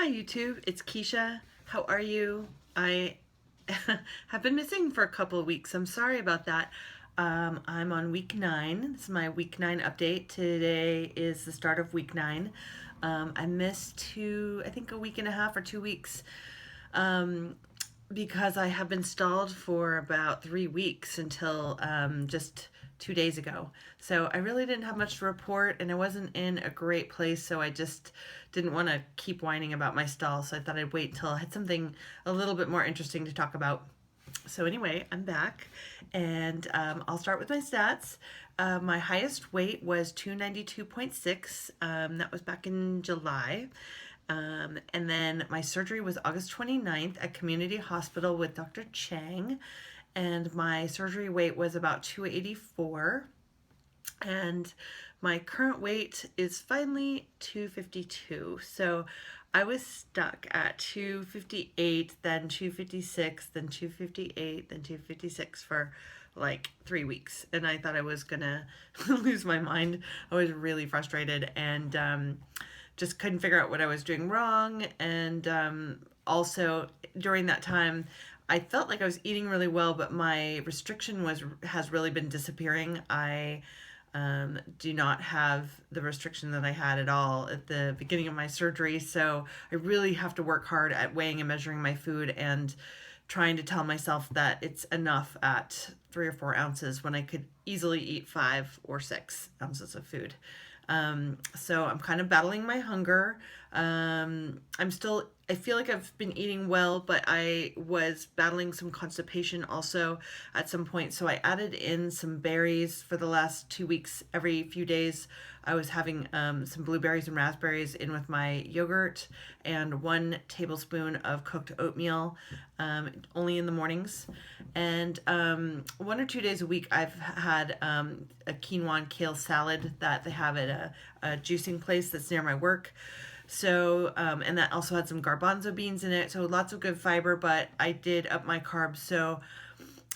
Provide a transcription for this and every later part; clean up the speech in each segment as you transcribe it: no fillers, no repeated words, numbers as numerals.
Hi YouTube, it's Keisha. How are you? I have been missing for a couple of weeks. I'm sorry about that. I'm on week 9. This is my week 9 update. Today is the start of week 9. I missed I think a week and a half or 2 weeks um, because I have been stalled for about 3 weeks until just 2 days ago. So I really didn't have much to report and I wasn't in a great place, so I just didn't want to keep whining about my stall. So I thought I'd wait until I had something a little bit more interesting to talk about. So anyway, I'm back and I'll start with my stats. My highest weight was 292.6. That was back in July. And then my surgery was August 29th at Community Hospital with Dr. Chang. And my surgery weight was about 284. And my current weight is finally 252. So I was stuck at 258, then 256, then 258, then 256 for like 3 weeks. And I thought I was gonna lose my mind. I was really frustrated and just couldn't figure out what I was doing wrong. And also during that time, I felt like I was eating really well, but my restriction has really been disappearing. I do not have the restriction that I had at all at the beginning of my surgery, so I really have to work hard at weighing and measuring my food and trying to tell myself that it's enough at 3 or 4 ounces when I could easily eat 5 or 6 ounces of food. So I'm kind of battling my hunger. I feel like I've been eating well, but I was battling some constipation also at some point. So I added in some berries for the last 2 weeks. Every few days, I was having some blueberries and raspberries in with my yogurt and 1 tablespoon of cooked oatmeal, only in the mornings. And 1 or 2 days a week, I've had a quinoa and kale salad that they have at a juicing place that's near my work. So, and that also had some garbanzo beans in it. So lots of good fiber, but I did up my carbs. So,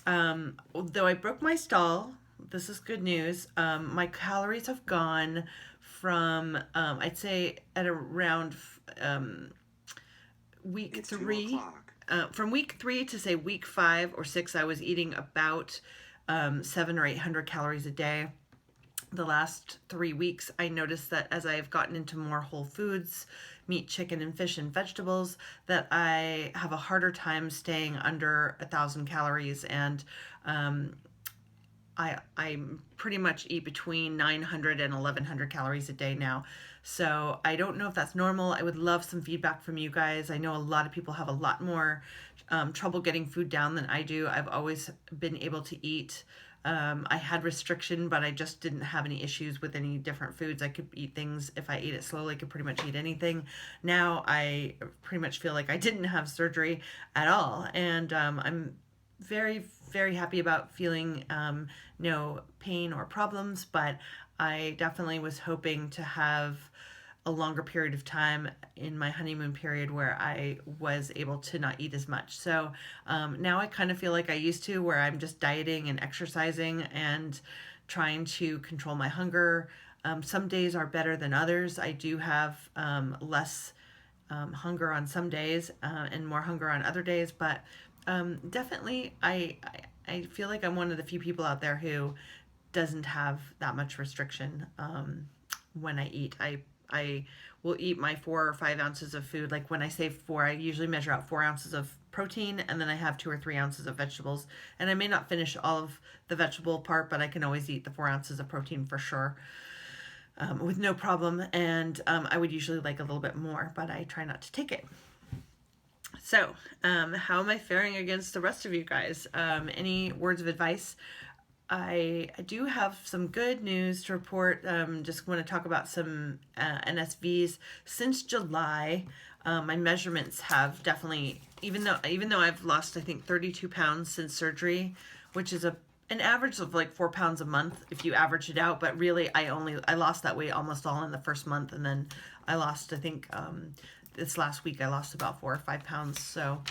though I broke my stall, this is good news. My calories have gone from, I'd say at around week It's 3. 2 o'clock. From week 3 to say week 5 or 6, I was eating about 700 or 800 calories a day. The last 3 weeks, I noticed that as I've gotten into more whole foods, meat, chicken, and fish and vegetables, that I have a harder time staying under 1,000 calories. And I pretty much eat between 900 and 1,100 calories a day now. So I don't know if that's normal. I would love some feedback from you guys. I know a lot of people have a lot more trouble getting food down than I do. I've always been able to eat. I had restriction, but I just didn't have any issues with any different foods. I could eat things, if I ate it slowly, I could pretty much eat anything. Now I pretty much feel like I didn't have surgery at all. And I'm very, very happy about feeling no pain or problems, but I definitely was hoping to have a longer period of time in my honeymoon period where I was able to not eat as much. So now I kind of feel like I used to, where I'm just dieting and exercising and trying to control my hunger. Some days are better than others. I do have less hunger on some days and more hunger on other days, but definitely I feel like I'm one of the few people out there who doesn't have that much restriction when I eat. I will eat my 4 or 5 ounces of food. Like when I say 4, I usually measure out 4 ounces of protein, and then I have 2 or 3 ounces of vegetables. And I may not finish all of the vegetable part, but I can always eat the 4 ounces of protein for sure. With no problem, and I would usually like a little bit more, but I try not to take it. So, how am I faring against the rest of you guys? Any words of advice? I do have some good news to report. Just want to talk about some NSVs. Since July, my measurements have definitely, even though I've lost I think 32 pounds since surgery, which is an average of like 4 pounds a month if you average it out. But really, I lost that weight almost all in the first month, and then I lost I think this last week I lost about 4 or 5 pounds. So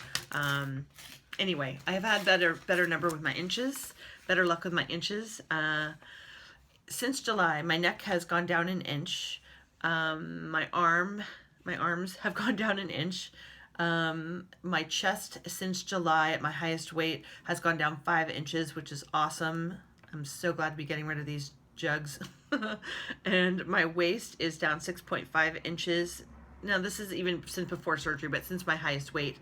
anyway, I have had better number with my inches. Better luck with my inches. Since July, my neck has gone down an inch. My arm my arms have gone down an inch. My chest since July at my highest weight has gone down 5 inches, which is awesome. I'm so glad to be getting rid of these jugs. And my waist is down 6.5 inches. Now, this is even since before surgery, but since my highest weight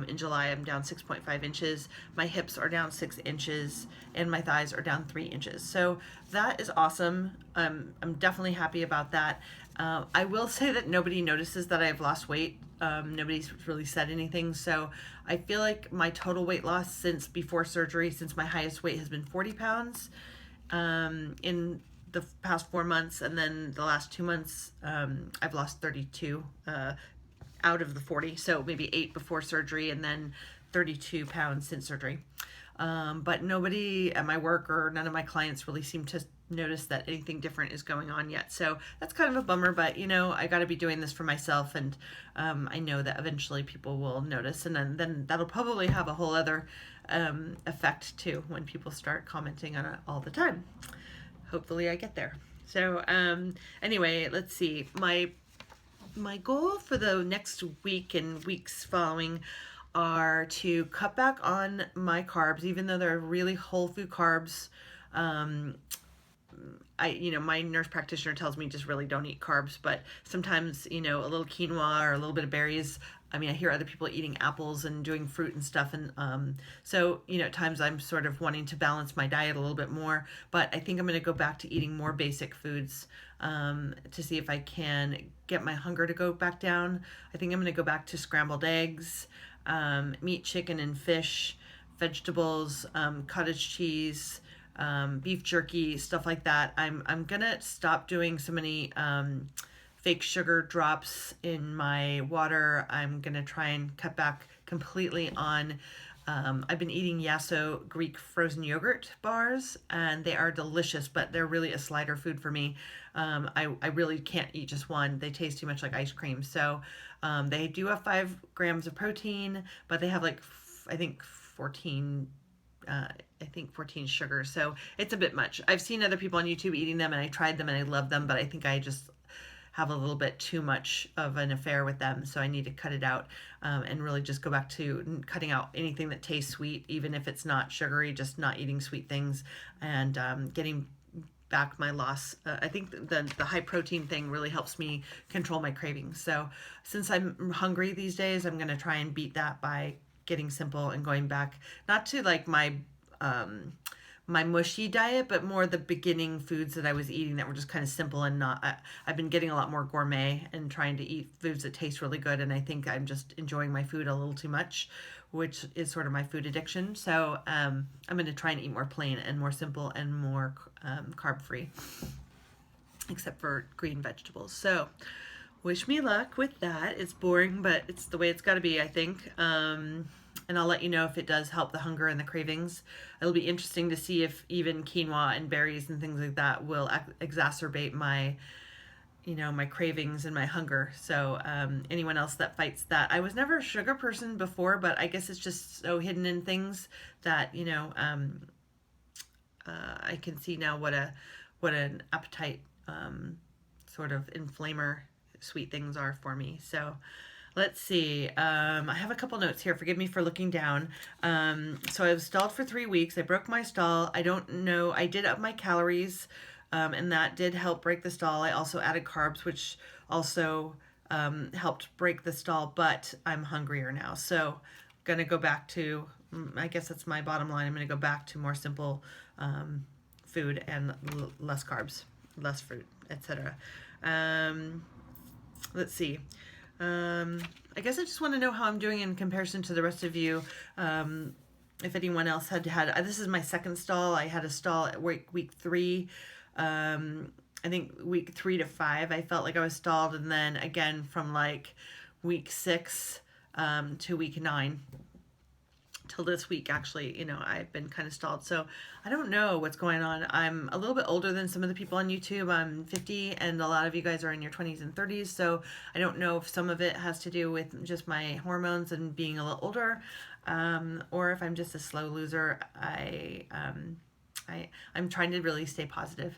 in July, I'm down 6.5 inches. My hips are down 6 inches, and my thighs are down 3 inches. So that is awesome. I'm definitely happy about that. I will say that nobody notices that I've lost weight. Nobody's really said anything. So I feel like my total weight loss since before surgery, since my highest weight has been 40 pounds in the past 4 months, and then the last 2 months, I've lost 32 out of the 40, so maybe 8 before surgery and then 32 pounds since surgery. But nobody at my work or none of my clients really seem to notice that anything different is going on yet. So that's kind of a bummer, but you know, I got to be doing this for myself, and I know that eventually people will notice, and then that'll probably have a whole other effect too when people start commenting on it all the time. Hopefully I get there. So anyway, let's see. My goal for the next week and weeks following are to cut back on my carbs, even though they're really whole food carbs. My nurse practitioner tells me just really don't eat carbs, but sometimes, a little quinoa or a little bit of berries. I mean, I hear other people eating apples and doing fruit and stuff. And so, at times I'm sort of wanting to balance my diet a little bit more, but I think I'm going to go back to eating more basic foods to see if I can get my hunger to go back down. I think I'm going to go back to scrambled eggs, meat, chicken, and fish, vegetables, cottage cheese, beef jerky, stuff like that. I'm gonna stop doing so many fake sugar drops in my water. I'm gonna try and cut back completely on I've been eating Yasso Greek frozen yogurt bars, and they are delicious, but they're really a slider food for me. I really can't eat just one. They taste too much like ice cream. So they do have 5 grams of protein, but they have I think 14 sugars, so it's a bit much. I've seen other people on YouTube eating them, and I tried them and I love them, but I think I just have a little bit too much of an affair with them, so I need to cut it out and really just go back to cutting out anything that tastes sweet, even if it's not sugary, just not eating sweet things, and getting back my loss. I think the high protein thing really helps me control my cravings. So since I'm hungry these days, I'm going to try and beat that by getting simple and going back not to like my mushy diet, but more the beginning foods that I was eating that were just kind of simple and not. I've been getting a lot more gourmet and trying to eat foods that taste really good, and I think I'm just enjoying my food a little too much, which is sort of my food addiction. So I'm going to try and eat more plain and more simple and more carb free, except for green vegetables. So wish me luck with that. It's boring, but it's the way it's got to be, I think. And I'll let you know if it does help the hunger and the cravings. It'll be interesting to see if even quinoa and berries and things like that will exacerbate my, my cravings and my hunger. So anyone else that fights that, I was never a sugar person before, but I guess it's just so hidden in things that, I can see now what an appetite sort of inflamer sweet things are for me. So let's see. I have a couple notes here. Forgive me for looking down. So I was stalled for 3 weeks. I broke my stall. I don't know. I did up my calories, and that did help break the stall. I also added carbs, which also helped break the stall, but I'm hungrier now. So I'm going to go back to, I guess that's my bottom line. I'm going to go back to more simple food and less carbs, less fruit, etc. Let's see. I guess I just want to know how I'm doing in comparison to the rest of you. If anyone else had this is my second stall. I had a stall at week 3. I think week 3 to 5, I felt like I was stalled. And then again from like week 6 to week 9 till this week, actually, I've been kind of stalled. So I don't know what's going on. I'm a little bit older than some of the people on YouTube. I'm 50, and a lot of you guys are in your 20s and 30s. So I don't know if some of it has to do with just my hormones and being a little older, or if I'm just a slow loser. I'm trying to really stay positive.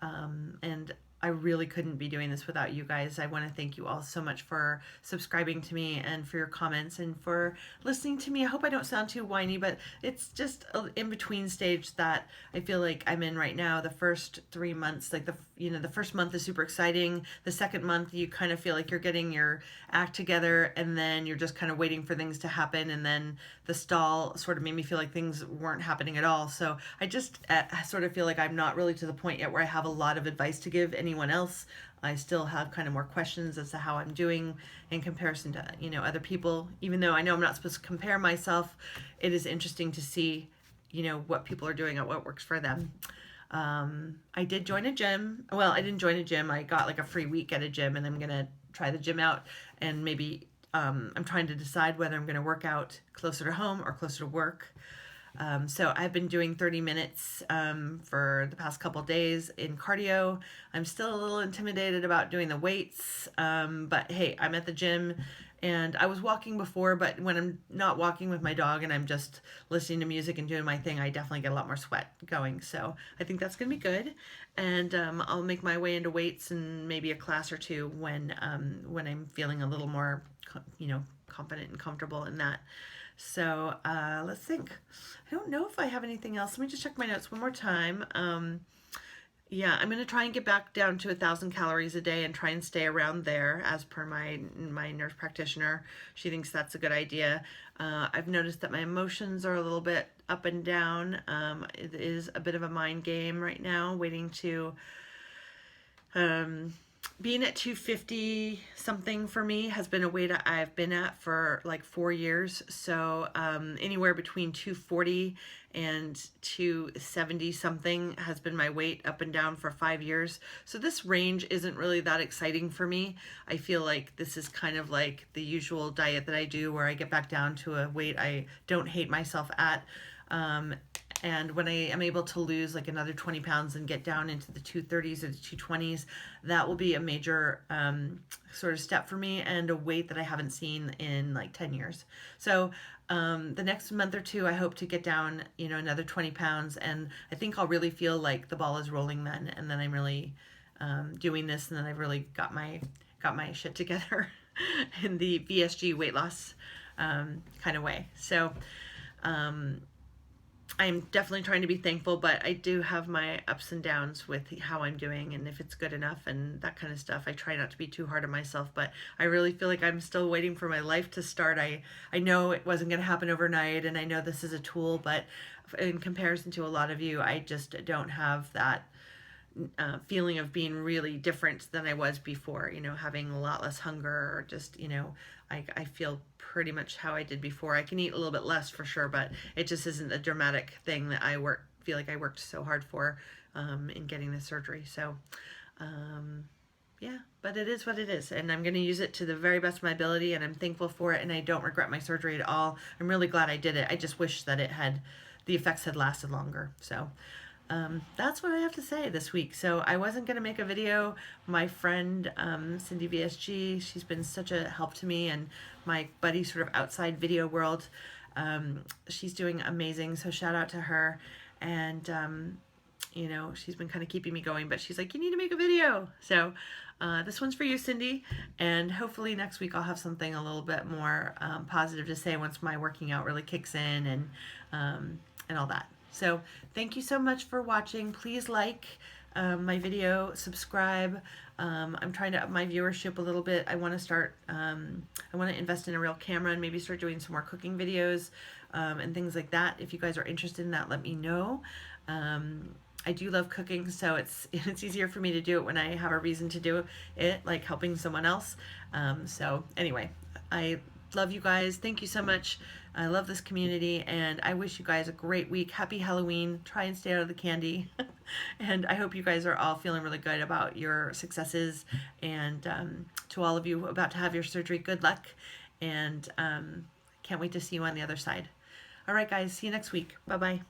And I really couldn't be doing this without you guys. I want to thank you all so much for subscribing to me and for your comments and for listening to me. I hope I don't sound too whiny, but it's just an in-between stage that I feel like I'm in right now. The first 3 months, like the first month is super exciting. The second month, you kind of feel like you're getting your act together, and then you're just kind of waiting for things to happen. And then the stall sort of made me feel like things weren't happening at all. So I just sort of feel like I'm not really to the point yet where I have a lot of advice to give anyone else. I still have kind of more questions as to how I'm doing in comparison to, other people. Even though I know I'm not supposed to compare myself, it is interesting to see, what people are doing and what works for them. I did join a gym. Well, I didn't join a gym. I got like a free week at a gym, and I'm going to try the gym out, and maybe I'm trying to decide whether I'm going to work out closer to home or closer to work. So I've been doing 30 minutes for the past couple days in cardio. I'm still a little intimidated about doing the weights, but hey, I'm at the gym, and I was walking before, but when I'm not walking with my dog and I'm just listening to music and doing my thing, I definitely get a lot more sweat going. So I think that's going to be good, and I'll make my way into weights and maybe a class or two when I'm feeling a little more, confident and comfortable in that. So let's think. I don't know if I have anything else. Let me just check my notes one more time. Yeah, I'm going to try and get back down to 1,000 calories a day and try and stay around there as per my nurse practitioner. She thinks that's a good idea. I've noticed that my emotions are a little bit up and down. It is a bit of a mind game right now, waiting to being at 250 something for me has been a weight I've been at for like 4 years. So anywhere between 240 and 270 something has been my weight up and down for 5 years. So this range isn't really that exciting for me. I feel like this is kind of like the usual diet that I do, where I get back down to a weight I don't hate myself at. And when I am able to lose like another 20 pounds and get down into the 230s or the 220s, that will be a major sort of step for me, and a weight that I haven't seen in like 10 years. So the next month or two, I hope to get down, another 20 pounds. And I think I'll really feel like the ball is rolling then. And then I'm really doing this, and then I've really got my shit together in the VSG weight loss kind of way. So, I'm definitely trying to be thankful, but I do have my ups and downs with how I'm doing and if it's good enough and that kind of stuff. I try not to be too hard on myself, but I really feel like I'm still waiting for my life to start. I know it wasn't going to happen overnight, and I know this is a tool, but in comparison to a lot of you, I just don't have that feeling of being really different than I was before, having a lot less hunger, or just, I feel pretty much how I did before. I can eat a little bit less for sure, but it just isn't a dramatic thing that feel like I worked so hard for in getting this surgery. So, yeah, but it is what it is, and I'm going to use it to the very best of my ability, and I'm thankful for it, and I don't regret my surgery at all. I'm really glad I did it. I just wish that the effects had lasted longer. So, that's what I have to say this week. So I wasn't going to make a video. My friend, Cindy VSG, she's been such a help to me, and my buddy sort of outside video world. She's doing amazing. So shout out to her. And, she's been kind of keeping me going, but she's like, you need to make a video. So, this one's for you, Cindy. And hopefully next week I'll have something a little bit more, positive to say once my working out really kicks in, and all that. So thank you so much for watching. Please like my video, subscribe. I'm trying to up my viewership a little bit. I want to start, I want to invest in a real camera and maybe start doing some more cooking videos and things like that. If you guys are interested in that, let me know. I do love cooking, so it's easier for me to do it when I have a reason to do it, like helping someone else. So anyway, I love you guys. Thank you so much. I love this community, and I wish you guys a great week. Happy Halloween. Try and stay out of the candy. And I hope you guys are all feeling really good about your successes. And to all of you about to have your surgery, good luck. And can't wait to see you on the other side. All right, guys. See you next week. Bye-bye.